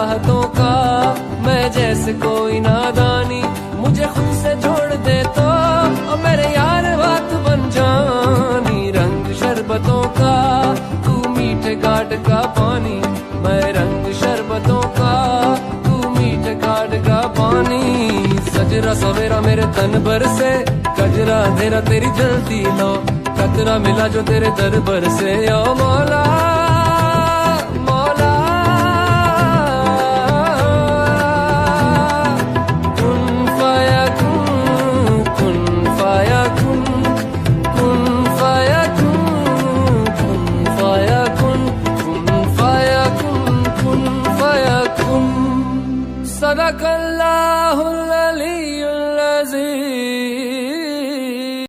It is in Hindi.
चाहतों का, मैं जैसे कोई नादानी मुझे खुद से जोड़ दे तो और मेरे यार बात बन जानी। रंग शरबतों का तू मीठे घाट का पानी, मैं रंग शरबतों का तू मीठे घाट का पानी। सजरा सवेरा मेरे तन भर से, कजरा अंधेरा तेरी जलती लो, कतरा मिला जो तेरे दरबार से। ओ मौला मौला कुन फयाकुन, कुन फयाकुन, कुन फयाकुन, कुन फयाकुन, कुन फयाकुन, कुन फयाकुन। सदकल्लाहुल अलीयुल अज़ीम।